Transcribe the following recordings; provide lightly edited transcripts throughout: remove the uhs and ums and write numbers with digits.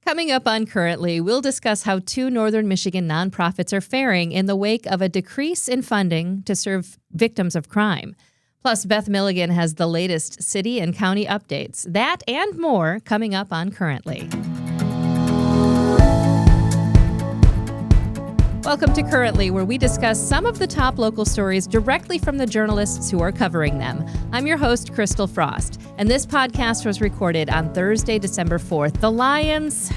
Coming up on Currently, we'll discuss how 2 Northern Michigan nonprofits are faring in the wake of a decrease in funding to serve victims of crime. Plus, Beth Milligan has the latest city and county updates. That and more coming up on Currently. Welcome to Currently, where we discuss some of the top local stories directly from the journalists who are covering them. I'm your host, Christal Frost, and this podcast was recorded on Thursday, December 4th. The Lions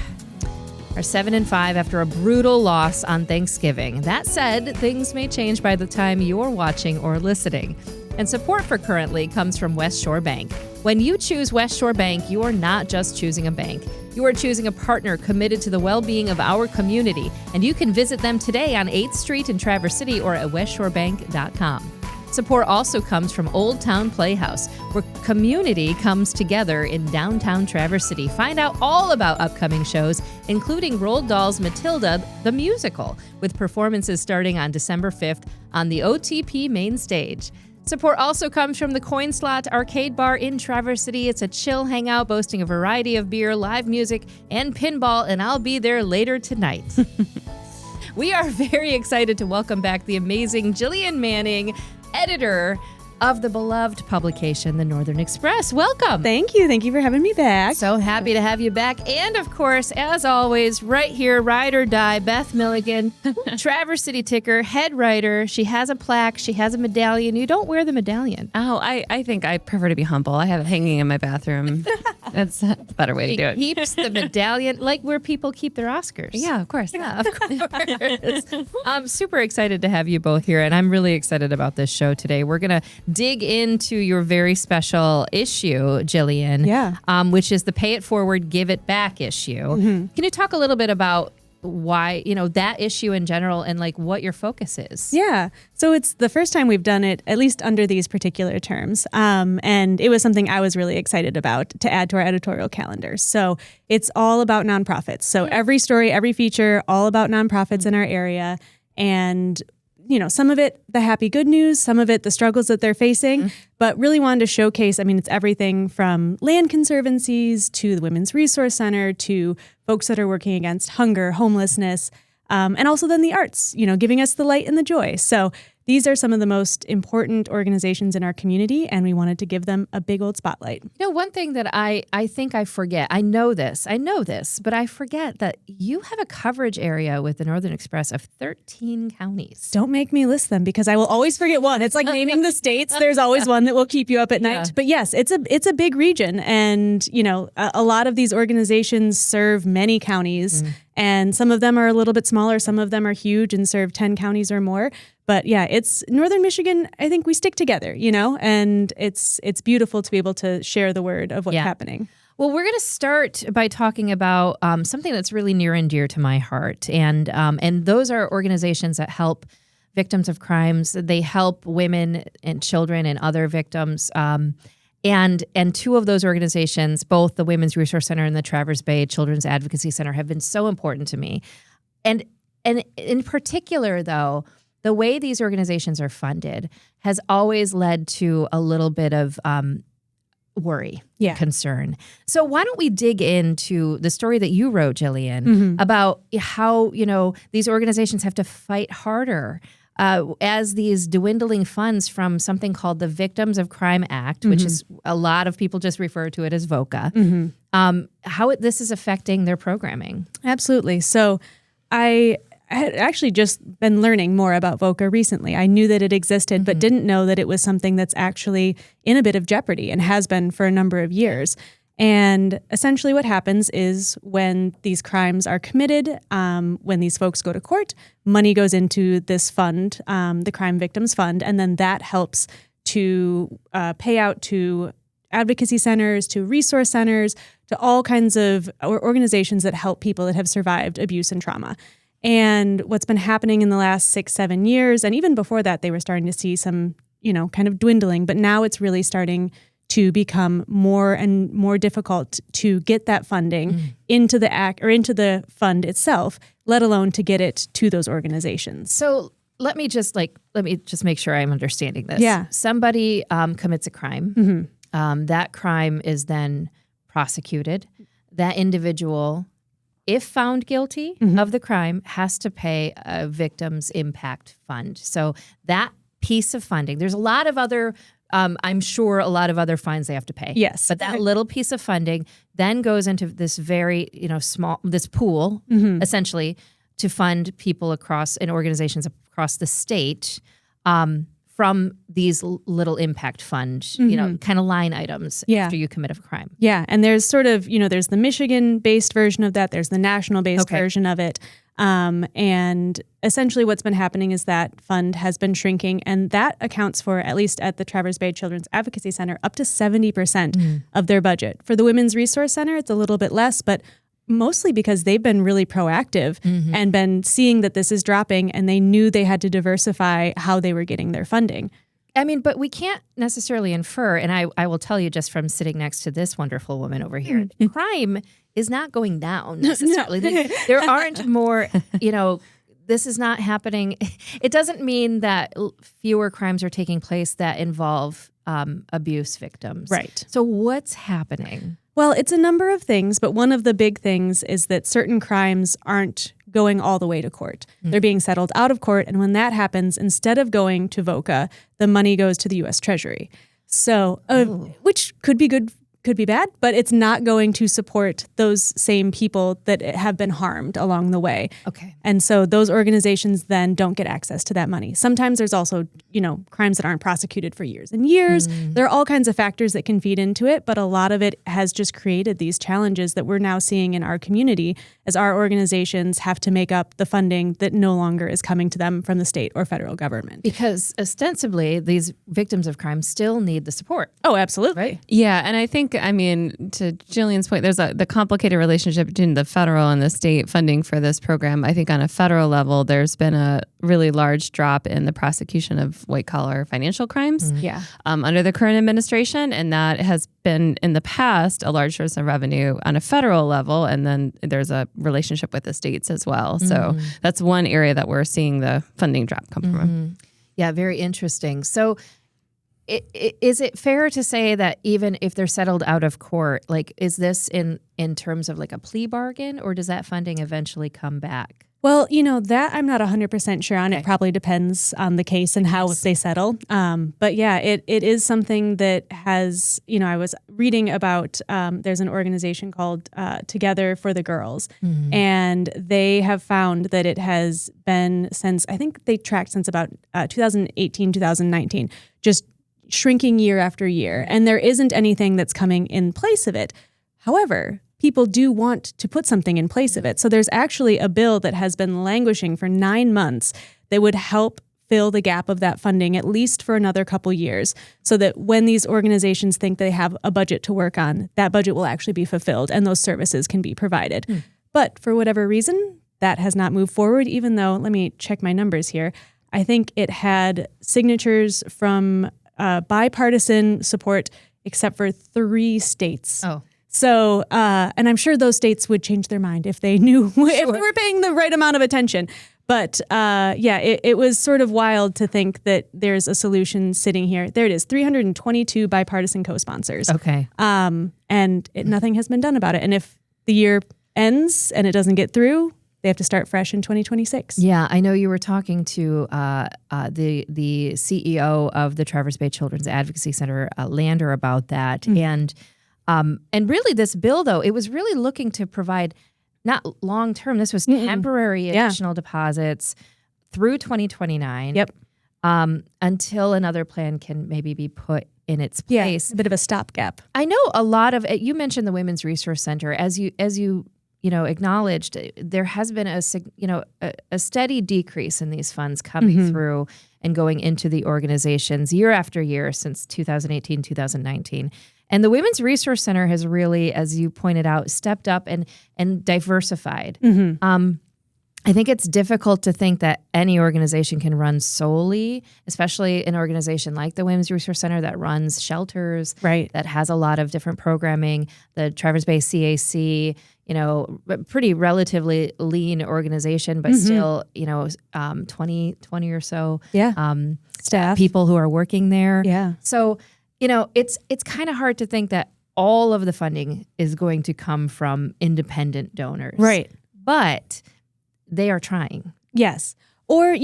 are 7-5 after a brutal loss on Thanksgiving. That said, things may change by the time you're watching or listening. And support for Currently comes from West Shore Bank. When you choose West Shore Bank, you are not just choosing a bank. You are choosing a partner committed to the well-being of our community, and you can visit them today on 8th Street in Traverse City or at westshorebank.com. Support also comes from Old Town Playhouse, where community comes together in downtown Traverse City. Find out all about upcoming shows, including Roald Dahl's Matilda, the musical, with performances starting on December 5th on the OTP main stage. Support also comes from the Coin Slot Arcade Bar in Traverse City. It's a chill hangout boasting a variety of beer, live music, and pinball, and I'll be there later tonight. We are very excited to welcome back the amazing Jillian Manning, editor of the beloved publication, The Northern Express. Welcome. Thank you. Thank you for having me back. So happy to have you back. And of course, as always, right here, ride or die, Beth Milligan, Traverse City Ticker, head writer. She has a plaque. She has a medallion. You don't wear the medallion. Oh, I think I prefer to be humble. I have it hanging in my bathroom. That's a better way to do it. He keeps the medallion like where people keep their Oscars. Yeah, of course. Yeah, of course. I'm super excited to have you both here, and I'm really excited about this show today. We're going to dig into your very special issue, Jillian, which is the Pay It Forward, Give It Back issue. Mm-hmm. Can you talk a little bit about why, that issue in general and like what your focus is? Yeah. So it's the first time we've done it, at least under these particular terms. And it was something I was really excited about to add to our editorial calendar. So it's all about nonprofits. So every story, every feature, all about nonprofits in our area. And some of it, the happy good news, some of it, the struggles that they're facing, but really wanted to showcase, it's everything from land conservancies to the Women's Resource Center to folks that are working against hunger, homelessness, and also then the arts, giving us the light and the joy. So these are some of the most important organizations in our community, and we wanted to give them a big old spotlight. One thing that I think I forget, I know this, but I forget that you have a coverage area with the Northern Express of 13 counties. Don't make me list them because I will always forget one. It's like naming the states. There's always one that will keep you up at night. Yeah. But yes, it's a big region, and a lot of these organizations serve many counties. And some of them are a little bit smaller. Some of them are huge and serve 10 counties or more. But yeah, it's Northern Michigan. I think we stick together, and it's beautiful to be able to share the word of what's happening. Well, we're going to start by talking about something that's really near and dear to my heart. And those are organizations that help victims of crimes. They help women and children and other victims. And 2 of those organizations, both the Women's Resource Center and the Traverse Bay Children's Advocacy Center, have been so important to me. And in particular, though, the way these organizations are funded has always led to a little bit of worry, concern. So why don't we dig into the story that you wrote, Jillian, about how, these organizations have to fight harder as these dwindling funds from something called the Victims of Crime Act, which is a lot of people just refer to it as VOCA, how this is affecting their programming. Absolutely. So I had actually just been learning more about VOCA recently. I knew that it existed, but didn't know that it was something that's actually in a bit of jeopardy and has been for a number of years. And essentially what happens is when these crimes are committed, when these folks go to court, money goes into this fund, the Crime Victims Fund, and then that helps to pay out to advocacy centers, to resource centers, to all kinds of organizations that help people that have survived abuse and trauma. And what's been happening in the last 6-7 years, and even before that, they were starting to see some, kind of dwindling, but now it's really starting to become more and more difficult to get that funding into the act or into the fund itself, let alone to get it to those organizations. So let me just make sure I'm understanding this. Yeah. Somebody commits a crime. That crime is then prosecuted. That individual if found guilty of the crime, has to pay a victim's impact fund. So that piece of funding, there's a lot of other, I'm sure a lot of other fines they have to pay. Yes. But that little piece of funding then goes into this very, small, this pool, essentially, to fund people across and organizations across the state from these little impact fund, kind of line items after you commit a crime. Yeah. And there's sort of, there's the Michigan-based version of that. There's the national-based version of it. And essentially what's been happening is that fund has been shrinking, and that accounts for, at least at the Traverse Bay Children's Advocacy Center, up to 70% of their budget. For the Women's Resource Center, it's a little bit less, but mostly because they've been really proactive and been seeing that this is dropping, and they knew they had to diversify how they were getting their funding. I mean, but we can't necessarily infer, and I will tell you just from sitting next to this wonderful woman over here, crime is not going down necessarily. No. There aren't more, this is not happening. It doesn't mean that fewer crimes are taking place that involve abuse victims. Right. So what's happening? Well, it's a number of things, but one of the big things is that certain crimes aren't going all the way to court. They're being settled out of court, and when that happens, instead of going to VOCA, the money goes to the U.S. Treasury. So, which could be good, could be bad, but it's not going to support those same people that have been harmed along the way. Okay. And so those organizations then don't get access to that money. Sometimes there's also, crimes that aren't prosecuted for years and years. There are all kinds of factors that can feed into it, but a lot of it has just created these challenges that we're now seeing in our community as our organizations have to make up the funding that no longer is coming to them from the state or federal government. Because ostensibly, these victims of crime still need the support. Oh, absolutely. Right? Yeah, and I think, to Jillian's point, there's the complicated relationship between the federal and the state funding for this program. I think on a federal level, there's been a really large drop in the prosecution of white-collar financial crimes under the current administration, and that has been, in the past, a large source of revenue on a federal level, and then there's a relationship with the states as well. So that's one area that we're seeing the funding drop come from. Yeah, very interesting. So is it fair to say that even if they're settled out of court, is this in terms of a plea bargain, or does that funding eventually come back? Well, that I'm not 100% sure on. Okay. It probably depends on the case and how they settle. But yeah, it is something that has, I was reading about, there's an organization called Together for the Girls, and they have found that it has been since, I think they tracked since about 2018, 2019, just shrinking year after year. And there isn't anything that's coming in place of it. However, people do want to put something in place of it. So there's actually a bill that has been languishing for 9 months that would help fill the gap of that funding, at least for another couple years, so that when these organizations think they have a budget to work on, that budget will actually be fulfilled and those services can be provided. But for whatever reason, that has not moved forward, even though, let me check my numbers here, I think it had signatures from bipartisan support except for 3 states. Oh. So, and I'm sure those states would change their mind if they knew, if they were paying the right amount of attention. But it was sort of wild to think that there's a solution sitting here. There it is, 322 bipartisan co-sponsors. Okay. Nothing has been done about it. And if the year ends and it doesn't get through, they have to start fresh in 2026. Yeah, I know you were talking to the CEO of the Traverse Bay Children's Advocacy Center, Lander, about that. And really this bill, though, it was really looking to provide not long-term, this was temporary additional deposits through 2029. Yep. Until another plan can maybe be put in its place. Yeah, a bit of a stopgap. I know a lot of it. You mentioned the Women's Resource Center. As you acknowledged, there has been a steady decrease in these funds coming through and going into the organizations year after year since 2018, 2019. And the Women's Resource Center has really, as you pointed out, stepped up and diversified. I think it's difficult to think that any organization can run solely, especially an organization like the Women's Resource Center that runs shelters, right, that has a lot of different programming. The Traverse Bay CAC, pretty relatively lean organization, but still, 20 or so staff, people who are working there. Yeah. So, it's kind of hard to think that all of the funding is going to come from independent donors. Right. But they are trying. Yes. Or,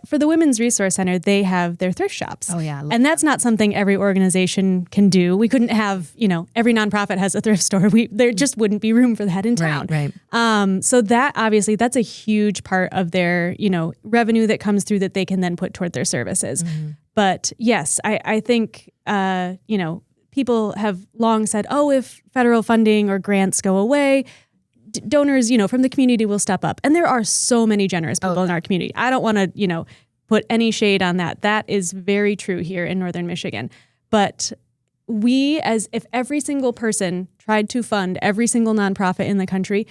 for the Women's Resource Center, they have their thrift shops. Oh, yeah. And that's not something every organization can do. We couldn't have, every nonprofit has a thrift store. There just wouldn't be room for that in town. Right. So that, obviously, that's a huge part of their, revenue that comes through that they can then put toward their services. Mm-hmm. But yes, I think, people have long said, oh, if federal funding or grants go away, donors, from the community will step up. And there are so many generous people in our community. I don't want to, put any shade on that. That is very true here in Northern Michigan. But if every single person tried to fund every single nonprofit in the country,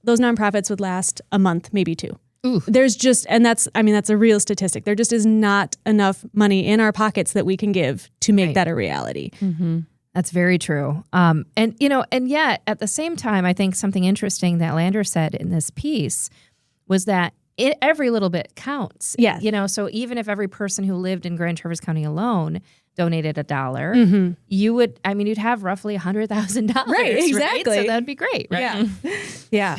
those nonprofits would last a month, maybe two. Ooh. There's just, and that's a real statistic. There just is not enough money in our pockets that we can give to make that a reality. Mm-hmm. That's very true. And yet at the same time, I think something interesting that Lander said in this piece was that every little bit counts. Yeah. So even if every person who lived in Grand Traverse County alone donated $1, you'd have roughly $100,000. Right, exactly. Right? So that'd be great, right? Yeah.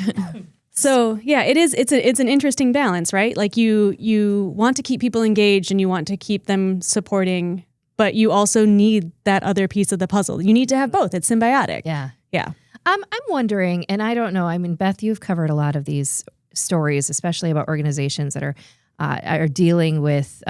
So it's an interesting balance, right? Like you want to keep people engaged and you want to keep them supporting, but you also need that other piece of the puzzle. You need to have both. It's symbiotic. Yeah. Yeah. I'm wondering, and I don't know, Beth, you've covered a lot of these stories, especially about organizations that are dealing with,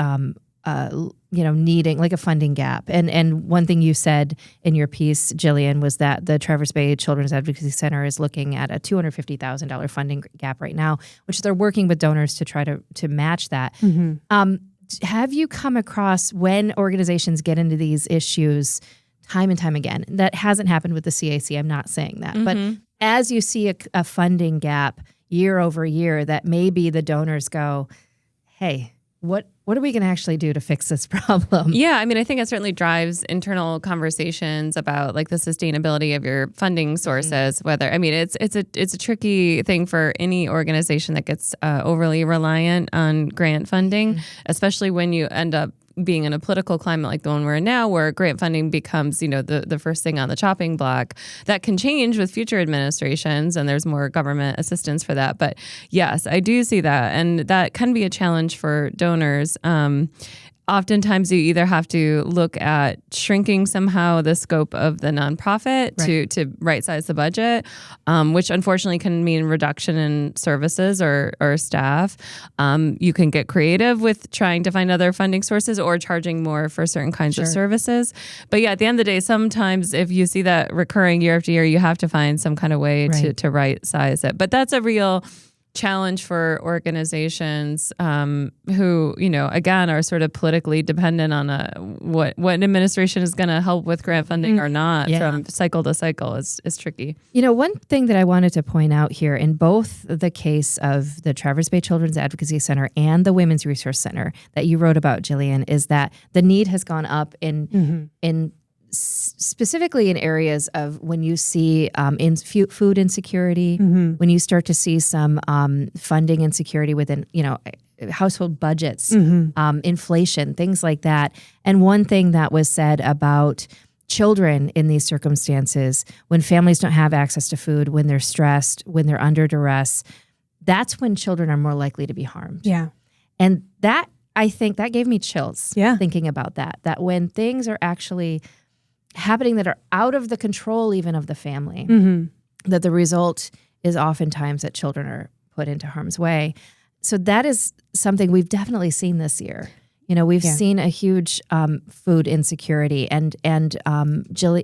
needing like a funding gap. And one thing you said in your piece, Jillian, was that the Traverse Bay Children's Advocacy Center is looking at a $250,000 funding gap right now, which they're working with donors to try to match that. Mm-hmm. Have you come across when organizations get into these issues time and time again? That hasn't happened with the CAC. I'm not saying that. Mm-hmm. But as you see a funding gap year over year, that maybe the donors go, hey, what are we going to actually do to fix this problem? Yeah, I think it certainly drives internal conversations about like the sustainability of your funding sources. Mm-hmm. Whether it's a tricky thing for any organization that gets overly reliant on grant funding, especially when you end up being in a political climate like the one we're in now, where grant funding becomes, the first thing on the chopping block. That can change with future administrations, and there's more government assistance for that. But yes, I do see that, and that can be a challenge for donors. Oftentimes you either have to look at shrinking somehow the scope of the nonprofit to right-size the budget, which unfortunately can mean reduction in services or staff. You can get creative with trying to find other funding sources or charging more for certain kinds of services. But yeah, at the end of the day, sometimes if you see that recurring year after year, you have to find some kind of way to right-size it. But that's a real challenge for organizations who, again, are sort of politically dependent on what an administration is going to help with grant funding or not from cycle to cycle is tricky. One thing that I wanted to point out here in both the case of the Traverse Bay Children's Advocacy Center and the Women's Resource Center that you wrote about, Jillian, is that the need has gone up in specifically in areas of when you see food insecurity, when you start to see some funding insecurity within, household budgets, inflation, things like that. And one thing that was said about children in these circumstances, when families don't have access to food, when they're stressed, when they're under duress, that's when children are more likely to be harmed. Yeah. And that, I think, that gave me chills thinking about that when things are actually happening that are out of the control even of the family, that the result is oftentimes that children are put into harm's way. So that is something we've definitely seen this year. We've seen a huge food insecurity, and Jill,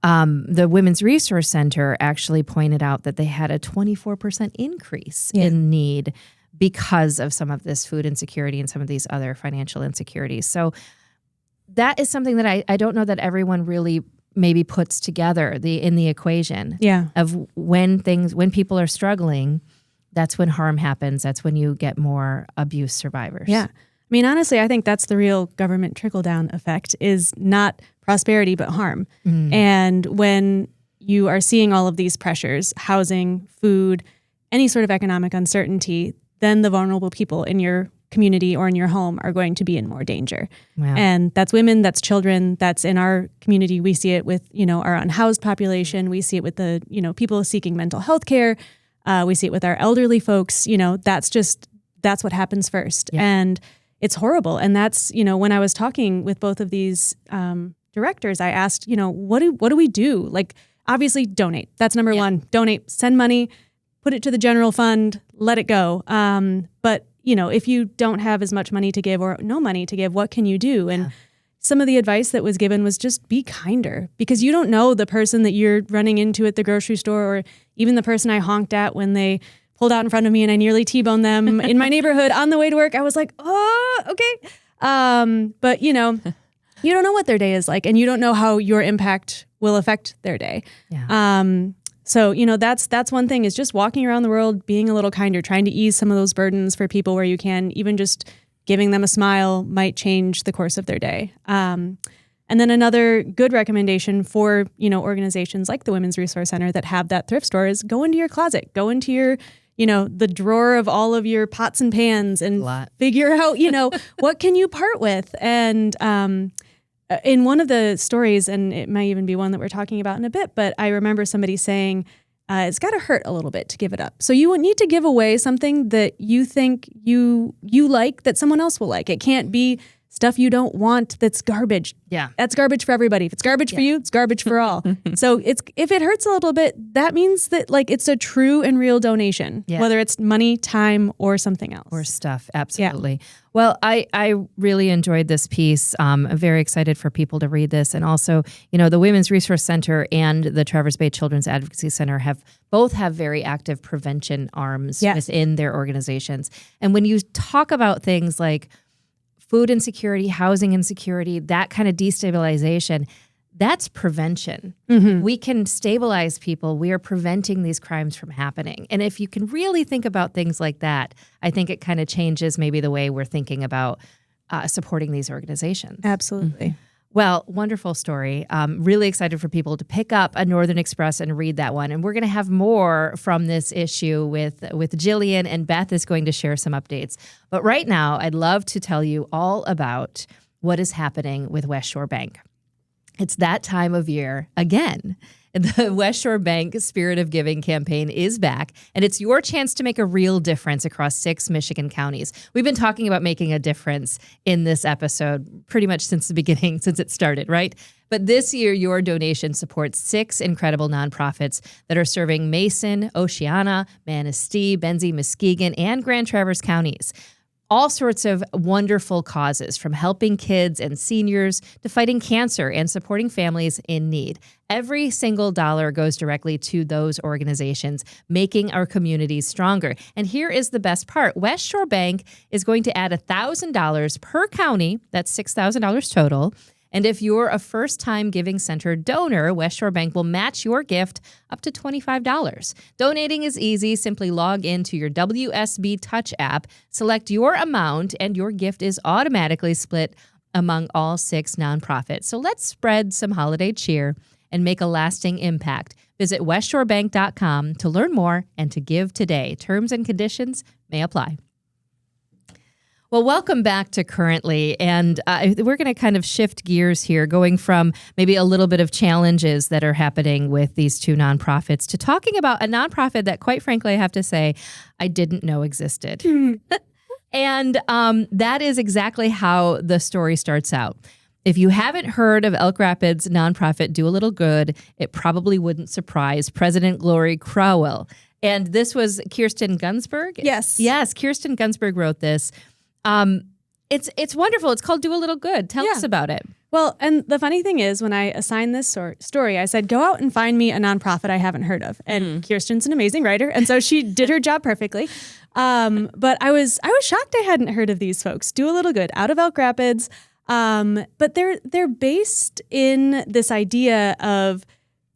the Women's Resource Center actually pointed out that they had a 24% increase in need because of some of this food insecurity and some of these other financial insecurities. So that is something that I don't know that everyone really maybe puts together in the equation of when people are struggling, that's when harm happens. That's when you get more abuse survivors. Yeah. Honestly, I think that's the real government trickle-down effect, is not prosperity, but harm. And when you are seeing all of these pressures, housing, food, any sort of economic uncertainty, then the vulnerable people in your community or in your home are going to be in more danger. Wow. And that's women, that's children, that's in our community. We see it with, our unhoused population. We see it with the, people seeking mental health care. We see it with our elderly folks. That's what happens first. Yeah. And it's horrible. And that's, when I was talking with both of these directors, I asked, what do we do? Like, obviously donate. That's number one. Donate, send money, put it to the general fund, let it go. But, if you don't have as much money to give or no money to give, what can you do? And some of the advice that was given was just be kinder, because you don't know the person that you're running into at the grocery store, or even the person I honked at when they pulled out in front of me and I nearly T-boned them in my neighborhood on the way to work. I was like, oh, okay. But, you don't know what their day is like, and you don't know how your impact will affect their day. Yeah. So, that's one thing, is just walking around the world, being a little kinder, trying to ease some of those burdens for people where you can. Even just giving them a smile might change the course of their day. And then another good recommendation for, organizations like the Women's Resource Center that have that thrift store is go into your closet, go into your, the drawer of all of your pots and pans and figure out, what can you part with? And in one of the stories, and it might even be one that we're talking about in a bit, but I remember somebody saying, it's got to hurt a little bit to give it up. So you would need to give away something that you think you like, that someone else will like. It can't be stuff you don't want that's garbage. Yeah. That's garbage for everybody. If it's garbage for you, it's garbage for all. So if it hurts a little bit, that means that it's a true and real donation, whether it's money, time, or something else. Or stuff. Absolutely. Yeah. Well, I really enjoyed this piece. I'm very excited for people to read this. And also, the Women's Resource Center and the Traverse Bay Children's Advocacy Center both have very active prevention arms within their organizations. And when you talk about things like food insecurity, housing insecurity, that kind of destabilization, that's prevention. Mm-hmm. We can stabilize people. We are preventing these crimes from happening. And if you can really think about things like that, I think it kind of changes maybe the way we're thinking about supporting these organizations. Absolutely. Mm-hmm. Well, wonderful story. Really excited for people to pick up a Northern Express and read that one. And we're going to have more from this issue with Jillian, and Beth is going to share some updates. But right now, I'd love to tell you all about what is happening with West Shore Bank. It's that time of year again. The West Shore Bank Spirit of Giving campaign is back, and it's your chance to make a real difference across 6 Michigan counties. We've been talking about making a difference in this episode pretty much since the beginning, since it started, right? But this year, your donation supports 6 incredible nonprofits that are serving Mason, Oceana, Manistee, Benzie, Muskegon, and Grand Traverse counties. All sorts of wonderful causes, from helping kids and seniors to fighting cancer and supporting families in need. Every single dollar goes directly to those organizations, making our communities stronger. And here is the best part. West Shore Bank is going to add $1,000 per county. That's $6,000 total. And if you're a first-time Giving Center donor, West Shore Bank will match your gift up to $25. Donating is easy. Simply log into your WSB Touch app, select your amount, and your gift is automatically split among all 6 nonprofits. So let's spread some holiday cheer and make a lasting impact. Visit westshorebank.com to learn more and to give today. Terms and conditions may apply. Well, welcome back to Currently, and we're going to kind of shift gears here, going from maybe a little bit of challenges that are happening with these 2 nonprofits to talking about a nonprofit that, quite frankly, I have to say, I didn't know existed. And that is exactly how the story starts out. If you haven't heard of Elk Rapids nonprofit Do a Little Good, it probably wouldn't surprise President Glory Crowell. And this was Kirsten Gunsberg? Yes. Yes, Kirsten Gunsberg wrote this. It's wonderful. It's called Do a Little Good. Tell us about it. Well, and the funny thing is, when I assigned this story, I said, go out and find me a nonprofit I haven't heard of. And Kirsten's an amazing writer, and so she did her job perfectly. But I was shocked I hadn't heard of these folks. Do a Little Good, out of Elk Rapids. But they're based in this idea of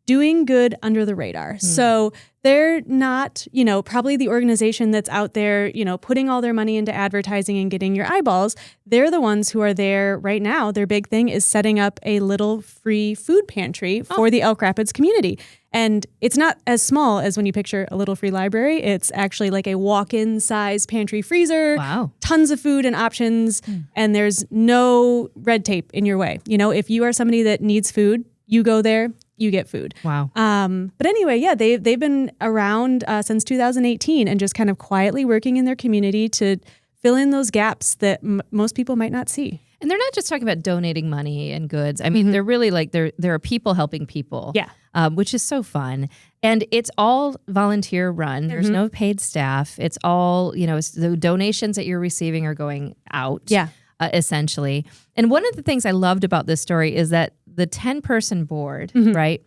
doing good under the radar. So they're not, probably the organization that's out there, putting all their money into advertising and getting your eyeballs. They're the ones who are there right now. Their big thing is setting up a little free food pantry for the Elk Rapids community. And it's not as small as when you picture a little free library. It's actually like a walk-in size pantry freezer. Wow. Tons of food and options, and there's no red tape in your way. You know, if you are somebody that needs food, you go there, you get food. Wow. But anyway, yeah, they've been around since 2018 and just kind of quietly working in their community to fill in those gaps that most people might not see. And they're not just talking about donating money and goods. I mean, they're really like, there are people helping people. Yeah. Which is so fun. And it's all volunteer run. There's no paid staff. It's all, it's the donations that you're receiving are going out. Yeah. Essentially. And one of the things I loved about this story is that the 10-person board, right?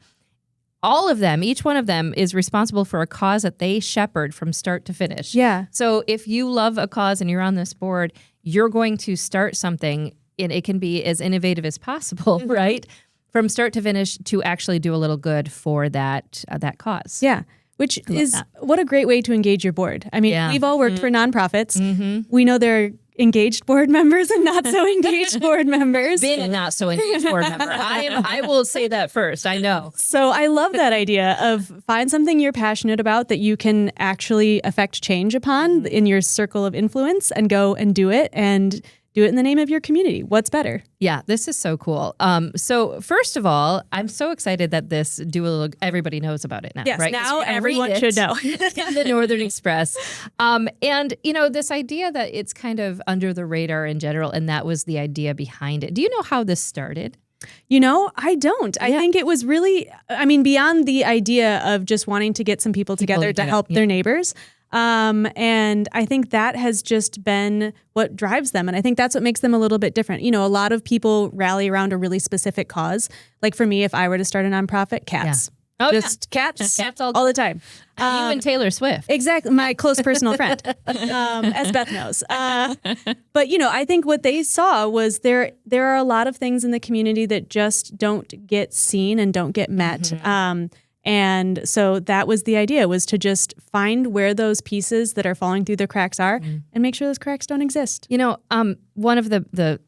All of them, each one of them is responsible for a cause that they shepherd from start to finish. Yeah. So if you love a cause and you're on this board, you're going to start something, and it can be as innovative as possible, right? From start to finish to actually do a little good for that cause. Yeah. Which is what a great way to engage your board. I mean, we've all worked for nonprofits. We know there are engaged board members and not so engaged board members. Been a not so engaged board member. I will say that first. I know. So I love that idea of find something you're passionate about that you can actually affect change upon in your circle of influence and go and do it, and do it in the name of your community. What's better? Yeah, this is so cool. So first of all, I'm so excited that this everybody knows about it now. Yes, right? now everyone should know. In the Northern Express. And, this idea that it's kind of under the radar in general, and that was the idea behind it. Do you know how this started? I don't. I think it was really, beyond the idea of just wanting to get some people together to help their neighbors. And I think that has just been what drives them. And I think that's what makes them a little bit different. A lot of people rally around a really specific cause. Like for me, if I were to start a nonprofit, cats. Yeah. Oh, just cats. Cats all the time. You and Taylor Swift. Exactly. My close personal friend, as Beth knows. But, I think what they saw was there are a lot of things in the community that just don't get seen and don't get met. And so that was the idea, was to just find where those pieces that are falling through the cracks are and make sure those cracks don't exist. One of the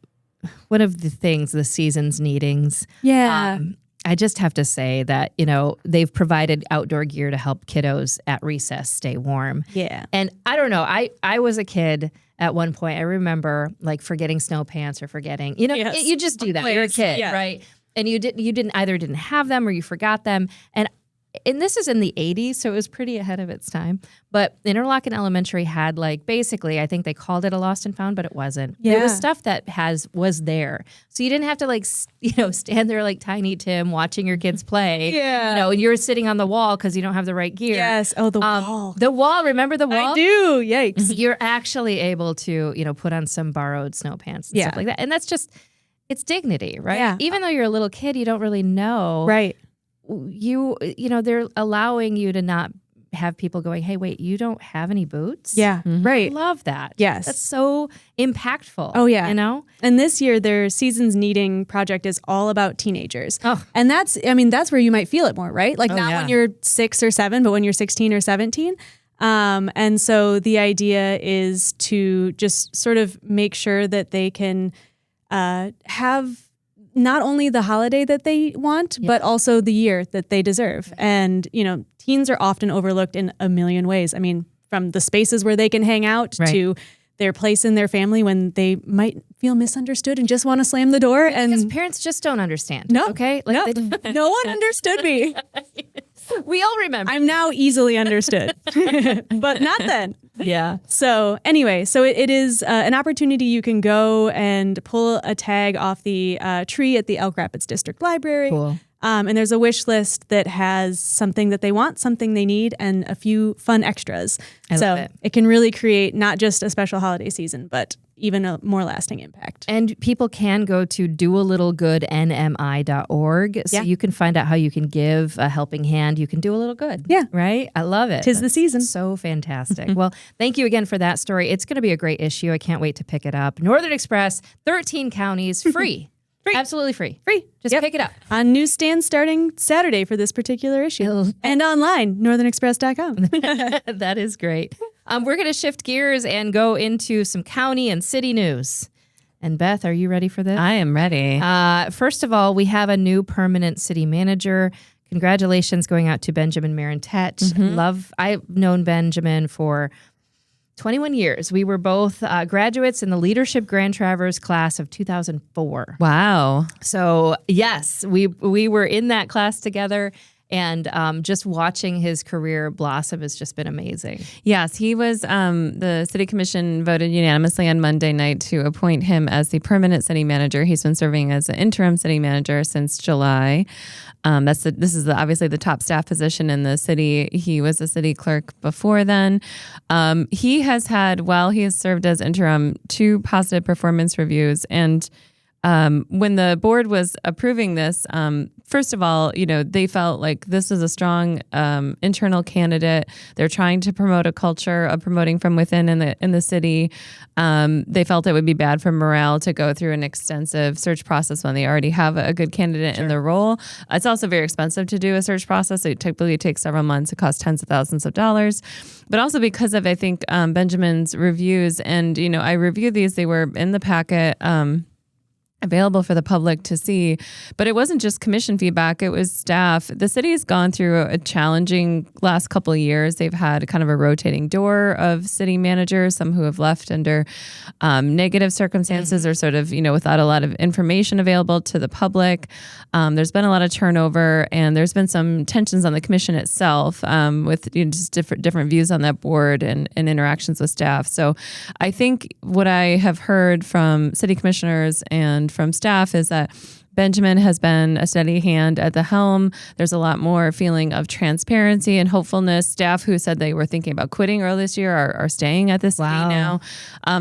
things, the season's needings. Yeah. I just have to say that, they've provided outdoor gear to help kiddos at recess stay warm. Yeah. And I don't know, I was a kid at one point. I remember like forgetting snow pants or forgetting, you just do that. You're a kid, right? And you didn't have them or you forgot them. And this is in the 80s, so it was pretty ahead of its time. But Interlochen Elementary had basically, I think they called it a lost and found, but it wasn't. Yeah. It was stuff that was there. So you didn't have to stand there like Tiny Tim watching your kids play. Yeah. And you're sitting on the wall because you don't have the right gear. Yes. Oh, the wall. The wall. Remember the wall? I do. Yikes. You're actually able to, put on some borrowed snow pants and stuff like that. And that's just, it's dignity, right? Yeah. Even though you're a little kid, you don't really know. Right. They're allowing you to not have people going, hey, wait, you don't have any boots? Yeah, right. I love that. Yes. That's so impactful. Oh, yeah. And this year, their Seasons Needing project is all about teenagers. Oh. And that's where you might feel it more, right? Like not when you're 6 or 7, but when you're 16 or 17. And so the idea is to just sort of make sure that they can have not only the holiday that they want, but also the year that they deserve. And, teens are often overlooked in a million ways. From the spaces where they can hang out to their place in their family when they might feel misunderstood and just want to slam the door. Because parents just don't understand. No. Okay? No one understood me. We all remember. I'm now easily understood, but not then. Yeah. So anyway, it is an opportunity. You can go and pull a tag off the tree at the Elk Rapids District Library. Cool. And there's a wish list that has something that they want, something they need, and a few fun extras. I love it can really create not just a special holiday season, but even a more lasting impact. And people can go to doalittlegoodnmi.org so you can find out how you can give a helping hand. You can do a little good. Yeah. Right? I love it. 'Tis the season. So fantastic. Well, thank you again for that story. It's going to be a great issue. I can't wait to pick it up. Northern Express, 13 counties, free. Free. Absolutely free. Free. Just pick it up. On newsstands starting Saturday for this particular issue. And online, northernexpress.com. That is great. We're going to shift gears and go into some county and city news. And Beth, are you ready for this? I am ready. First of all, we have a new permanent city manager. congratulations going out to Benjamin Marentet. I've known Benjamin for 21 years. We were both graduates in the Leadership Grand Traverse class of 2004. Wow. So yes, we were in that class together. And just watching his career blossom has just been amazing. Yes, he was, the city commission voted unanimously on Monday night to appoint him as the permanent city manager. He's been serving as an interim city manager since July. This is obviously the top staff position in the city. He was a city clerk before then. He has had, while he has served as interim, 2 positive performance reviews. And when the board was approving this, first of all, they felt like this is a strong internal candidate. They're trying to promote a culture of promoting from within in the city. They felt it would be bad for morale to go through an extensive search process when they already have a good candidate in the role. It's also very expensive to do a search process. It typically takes several months. It costs tens of thousands of dollars. But also because of, I think, Benjamin's reviews. And, I reviewed these. They were in the packet. Available for the public to see. But it wasn't just commission feedback, it was staff. The city has gone through a challenging last couple of years. They've had kind of a rotating door of city managers, some who have left under negative circumstances or sort of, without a lot of information available to the public. There's been a lot of turnover, and there's been some tensions on the commission itself with just different views on that board and interactions with staff. So I think what I have heard from city commissioners and from staff is that Benjamin has been a steady hand at the helm. There's a lot more feeling of transparency and hopefulness. Staff who said they were thinking about quitting early this year are staying at this city now.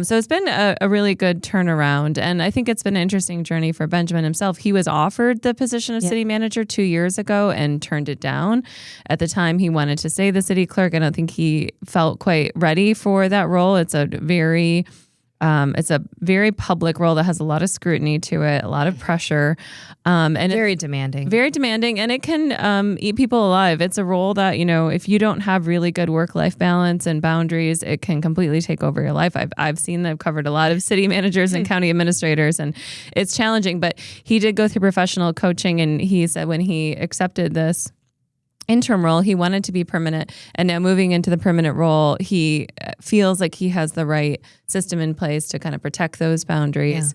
So it's been a really good turnaround. And I think it's been an interesting journey for Benjamin himself. He was offered the position of city manager 2 years ago and turned it down. At the time, he wanted to stay the city clerk. I don't think he felt quite ready for that role. It's a very public role that has a lot of scrutiny to it, a lot of pressure. And very demanding. Very demanding. And it can eat people alive. It's a role that, if you don't have really good work-life balance and boundaries, it can completely take over your life. I've covered a lot of city managers and county administrators, and it's challenging. But he did go through professional coaching, and he said when he accepted this interim role, he wanted to be permanent, and now moving into the permanent role, he feels like he has the right system in place to kind of protect those boundaries.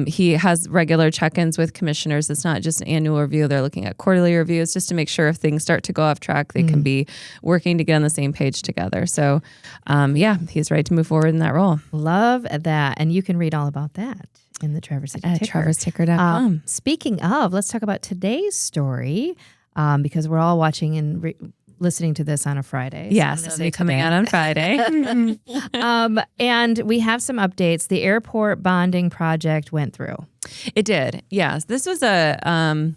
He has regular check-ins with commissioners. It's not just an annual review. They're looking at quarterly reviews just to make sure if things start to go off track, they can be working to get on the same page together. So he's ready to move forward in that role. Love that. And you can read all about that in the Traverse City Ticker. At traverseticker.com. Speaking of, let's talk about today's story. Because we're all watching and listening to this on a Friday. Yes, this will be coming out on Friday. And we have some updates. The airport bonding project went through. It did. Yes. This was a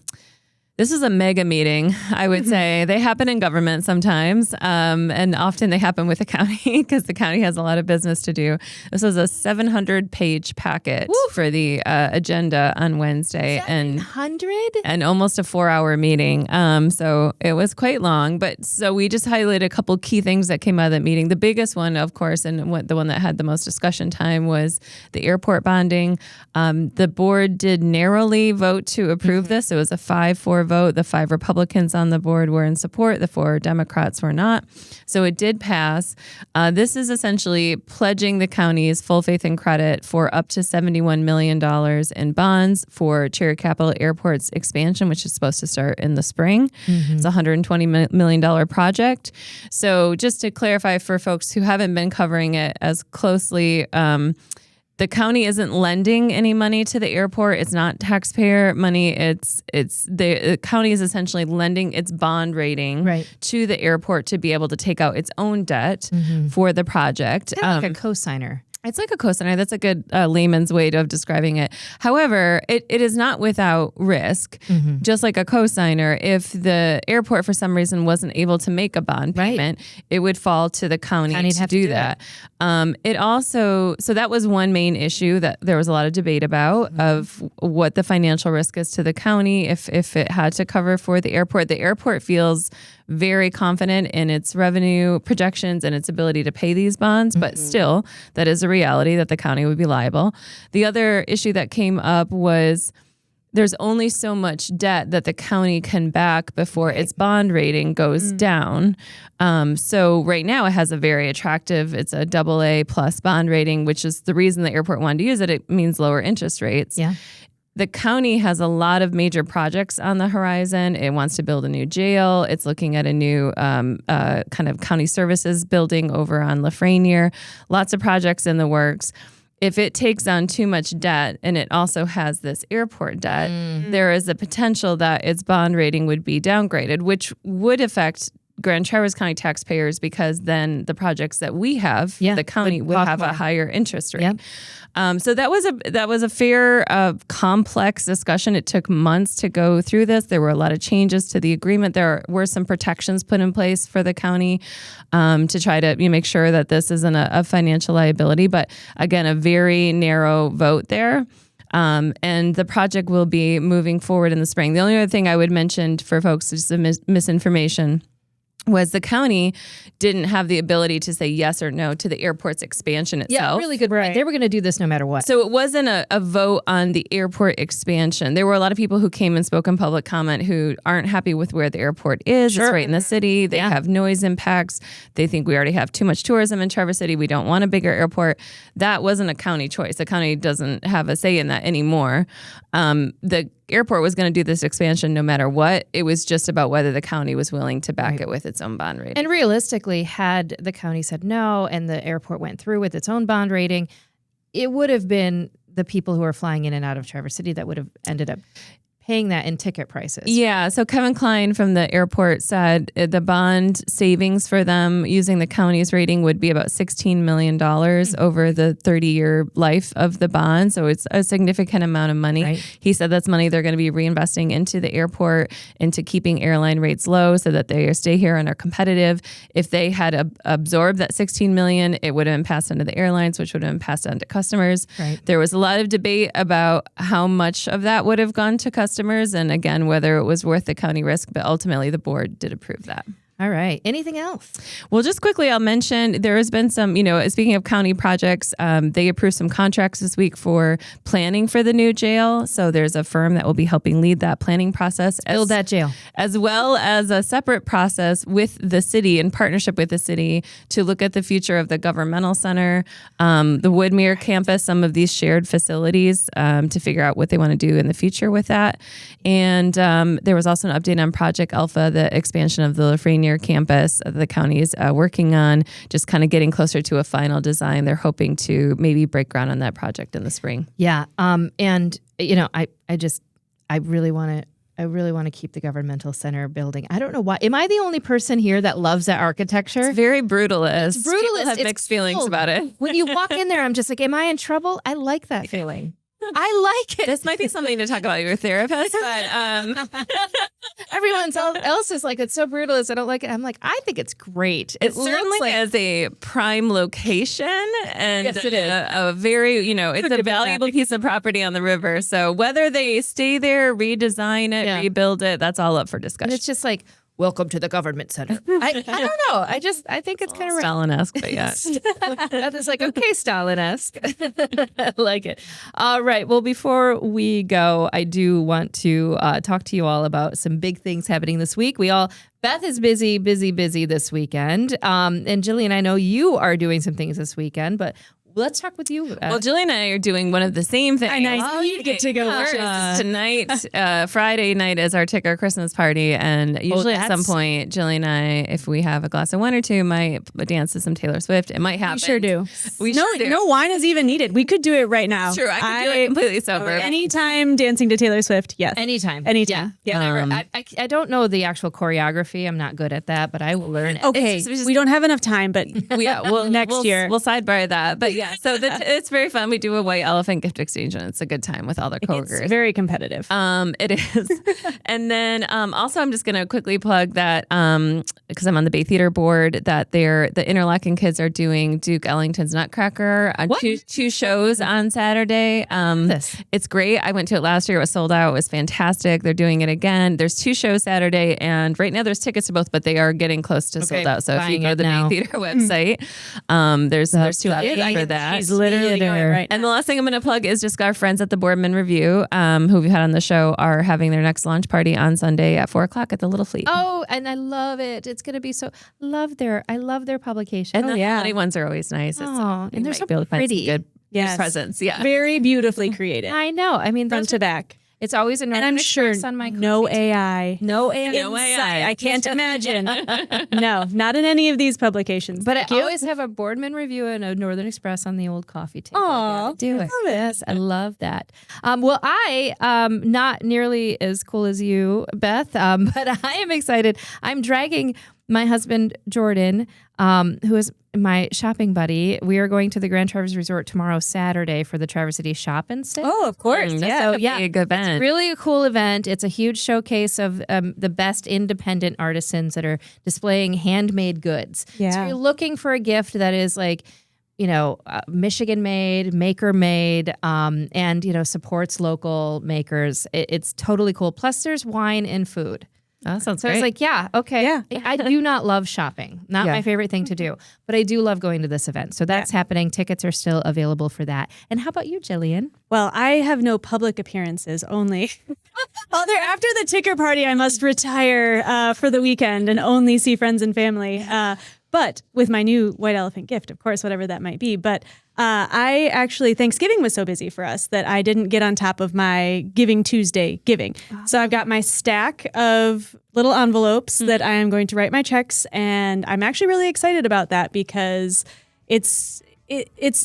mega meeting, I would say. They happen in government sometimes, and often they happen with the county because the county has a lot of business to do. This was a 700-page packet for the agenda on Wednesday. 700? And almost a 4-hour meeting. So it was quite long. But so we just highlighted a couple key things that came out of that meeting. The biggest one, of course, and the one that had the most discussion time was the airport bonding. The board did narrowly vote to approve this. It was a 5-4 vote. The 5 Republicans on the board were in support. The 4 Democrats were not. So it did pass. This is essentially pledging the county's full faith and credit for up to $71 million in bonds for Cherry Capital Airport's expansion, which is supposed to start in the spring. It's a $120 million project. So just to clarify for folks who haven't been covering it as closely, the county isn't lending any money to the airport. It's not taxpayer money. It's the county is essentially lending its bond rating to the airport to be able to take out its own debt for the project. Kind of like a cosigner. It's like a cosigner. That's a good layman's way of describing it. However, it is not without risk. Just like a cosigner, if the airport for some reason wasn't able to make a bond payment, it would fall to the county to do that. It also, so that was one main issue that there was a lot of debate about of what the financial risk is to the county if it had to cover for the airport. The airport feels very confident in its revenue projections and its ability to pay these bonds, but still, that is a reality that the county would be liable. The other issue that came up was there's only so much debt that the county can back before its bond rating goes down. So right now it has a very attractive, it's a AA plus bond rating, which is the reason the airport wanted to use it. It means lower interest rates. Yeah. The county has a lot of major projects on the horizon. It wants to build a new jail. It's looking at a new kind of county services building over on Lafreniere. Lots of projects in the works. If it takes on too much debt and it also has this airport debt, there is a potential that its bond rating would be downgraded, which would affect Grand Traverse County taxpayers because then the projects that we have, the county would have a higher interest rate. Yep. So that was a fair, complex discussion. It took months to go through this. There were a lot of changes to the agreement. There were some protections put in place for the county to try to make sure that this isn't a financial liability. But again, a very narrow vote there. And the project will be moving forward in the spring. The only other thing I would mention for folks is the misinformation was the county didn't have the ability to say yes or no to the airport's expansion itself. Yeah, really good. Right. They were going to do this no matter what. So it wasn't a vote on the airport expansion. There were a lot of people who came and spoke in public comment who aren't happy with where the airport is. Sure. It's right in the city. They have noise impacts. They think we already have too much tourism in Traverse City. We don't want a bigger airport. That wasn't a county choice. The county doesn't have a say in that anymore. The airport was going to do this expansion no matter what. It was just about whether the county was willing to back it with its own bond rating. And realistically, had the county said no and the airport went through with its own bond rating, it would have been the people who are flying in and out of Traverse City that would have ended up paying that in ticket prices. Yeah. So Kevin Klein from the airport said the bond savings for them using the county's rating would be about $16 million over the 30-year life of the bond. So it's a significant amount of money. Right. He said that's money they're going to be reinvesting into the airport, into keeping airline rates low so that they stay here and are competitive. If they had absorbed that $16 million, it would have been passed on to the airlines, which would have been passed on to customers. Right. There was a lot of debate about how much of that would have gone to customers. And again, whether it was worth the county risk, but ultimately the board did approve that. All right. Anything else? Well, just quickly, I'll mention there has been some, speaking of county projects, they approved some contracts this week for planning for the new jail. So there's a firm that will be helping lead that planning process. Build that jail. As well as a separate process with the city, in partnership with the city, to look at the future of the governmental center, the Woodmere campus, some of these shared facilities to figure out what they want to do in the future with that. And there was also an update on Project Alpha, the expansion of the Lafreniere campus the county is working on, just kind of getting closer to a final design. They're hoping to maybe break ground on that project in the spring. Yeah. And I really want to keep the governmental center building. I don't know why. Am I the only person here that loves that architecture? It's very brutalist. It's brutalist. People have mixed feelings about it. When you walk in there, I'm just like, am I in trouble? I like that feeling. I like it. This might be something to talk about with your therapist, but everyone else is like, it's so brutalist. I don't like it. I'm like, I think it's great. It certainly is a prime location, and yes, it is. a very, it's a valuable piece of property on the river. So whether they stay there, redesign it, rebuild it, that's all up for discussion. And it's just like, welcome to the government center. I don't know. I think it's kind of Stalin-esque, but yeah. It's like, okay, Stalin-esque. I like it. All right. Well, before we go, I do want to talk to you all about some big things happening this week. Beth is busy this weekend. And Jillian, I know you are doing some things this weekend, but let's talk with you. Well, Jillian and I are doing one of the same things. And I get to go first. Tonight, Friday night is our Ticker Christmas party. And usually at some point, Jillian and I, if we have a glass of wine or two, might dance to some Taylor Swift. It might happen. We sure do. Do. No wine is even needed. We could do it right now. True. I could do it completely sober. Anytime dancing to Taylor Swift, yes. Anytime. Yeah. I don't know the actual choreography. I'm not good at that, but I will learn it. Okay. We don't have enough time, but next year. We'll sidebar that. But yeah, so it's very fun. We do a white elephant gift exchange, and it's a good time with all the coworkers. It's very competitive. It is. And then also, I'm just going to quickly plug that because I'm on the Bay Theater board, that the Interlaken kids are doing Duke Ellington's Nutcracker on two shows on Saturday. It's great. I went to it last year. It was sold out. It was fantastic. They're doing it again. There's 2 shows Saturday, and right now there's tickets to both, but they are getting close to sold out. So if you go to the Bay Theater website, there's 2 options for that. She's literally going right now. And the last thing I'm going to plug is just our friends at the Boardman Review, who we've had on the show, are having their next launch party on Sunday at 4:00 at the Little Fleet. Oh, and I love it. It's going to be so I love their publication. And the holiday ones are always nice. Oh, and they're so be able to find pretty. some good Yes. presents. Yeah. Very beautifully created. I know. I mean, Front to back. it's always a And I'm sure on my no coffee. AI. No AI. Inside. I can't imagine. No, not in any of these publications. But Thank I you. always have a Boardman Review and a Northern Express on the old coffee table. Aw, Do it. love it. Yes, I love that. Well, I not nearly as cool as you, Beth, but I am excited. I'm dragging my husband Jordan, who is my shopping buddy. We are going to the Grand Traverse Resort tomorrow, Saturday, for the Traverse City Shop and Sit. Oh, of course. That's So, a big event. It's really a cool event. It's a huge showcase of the best independent artisans that are displaying handmade goods. So Yeah. you're looking for a gift that is like, Michigan made, maker made, and, supports local makers. It's totally cool. Plus there's wine and food. That sounds So great. it's like, yeah, okay. Yeah. I do not love shopping. Not Yeah. my favorite thing to do. But I do love going to this event. So that's happening. Tickets are still available for that. And how about you, Jillian? Well, I have no public appearances, only. After the ticker party, I must retire for the weekend and only see friends and family. But with my new white elephant gift, of course, whatever that might be. But I actually, Thanksgiving was so busy for us that I didn't get on top of my Giving Tuesday giving. So I've got my stack of little envelopes that I am going to write my checks. And I'm actually really excited about that because it's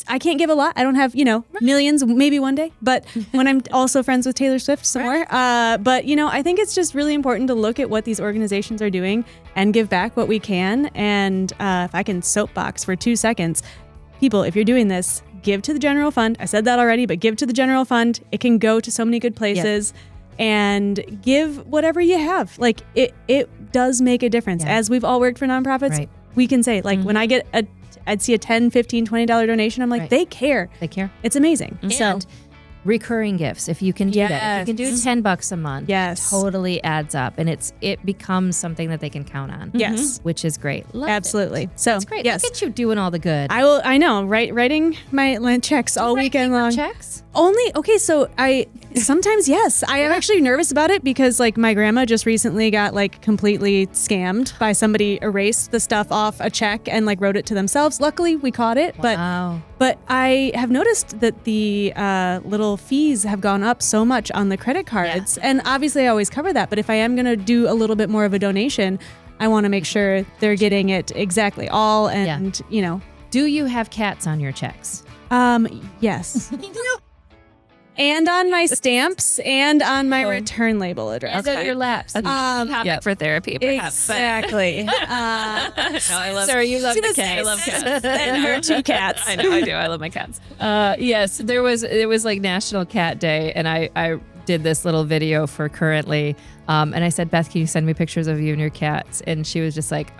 I can't give a lot. I don't have, millions, maybe one day, but when I'm also friends with Taylor Swift some more. But, I think it's just really important to look at what these organizations are doing and give back what we can. And if I can soapbox for 2 seconds, people, if you're doing this, give to the general fund. I said that already, but give to the general fund. It can go to so many good places. And give whatever you have. Like it does make a difference. Yeah. As we've all worked for nonprofits, we can say, like, when I get I'd see a $10, $15, $20 donation. I'm like, they care. They care. It's amazing. And recurring gifts, if you can do that. If you can do $10 a month, it totally adds up. And it becomes something that they can count on. Yes. Which is great. Love Absolutely. It. So That's great. yes. Look at you doing all the good. I know, writing my checks all weekend long. Checks? Only, okay, so sometimes, yes. I am actually nervous about it because, like, my grandma just recently got, like, completely scammed by somebody erased the stuff off a check and, like, wrote it to themselves. Luckily, we caught it. Wow. But I have noticed that the little fees have gone up so much on the credit cards. Yeah. And obviously, I always cover that. But if I am going to do a little bit more of a donation, I want to make sure they're getting it exactly all and, Do you have cats on your checks? Yes. And on my stamps and on my return label address. And on your laps. For therapy, perhaps. Exactly. No, I love. Sorry, you love the I cats. love cats. And her 2 cats. I know, I do. I love my cats. Yes, there was like National Cat Day, and I did this little video for Currently, and I said, Beth, can you send me pictures of you and your cats? And she was just like,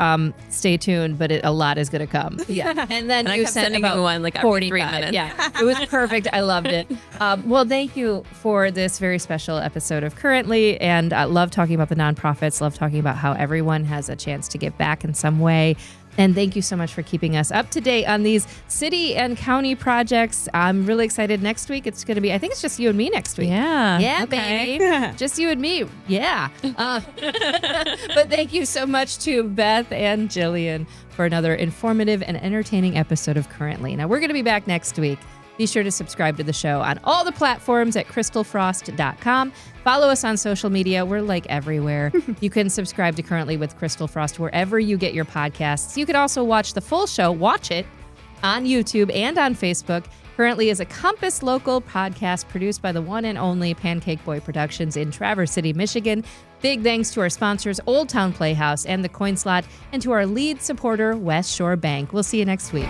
stay tuned, but a lot is gonna come. Yeah, and then I you kept sent sending about you one like every 3 minutes. Yeah, it was perfect. I loved it. Well, thank you for this very special episode of Currently, and I love talking about the nonprofits. Love talking about how everyone has a chance to give back in some way. And thank you so much for keeping us up to date on these city and county projects. I'm really excited. Next week, it's going to be, I think it's just you and me next week. Yeah. Yeah, Okay. baby. Just you and me. Yeah. But thank you so much to Beth and Jillian for another informative and entertaining episode of Currently. Now, we're going to be back next week. Be sure to subscribe to the show on all the platforms at christalfrost.com. Follow us on social media. We're like everywhere. You can subscribe to Currently with Christal Frost wherever you get your podcasts. You can also watch the full show, watch it on YouTube and on Facebook. Currently is a Compass Local podcast produced by the one and only Pancake Boy Productions in Traverse City, Michigan. Big thanks to our sponsors, Old Town Playhouse and the Coin Slot, and to our lead supporter, West Shore Bank. We'll see you next week.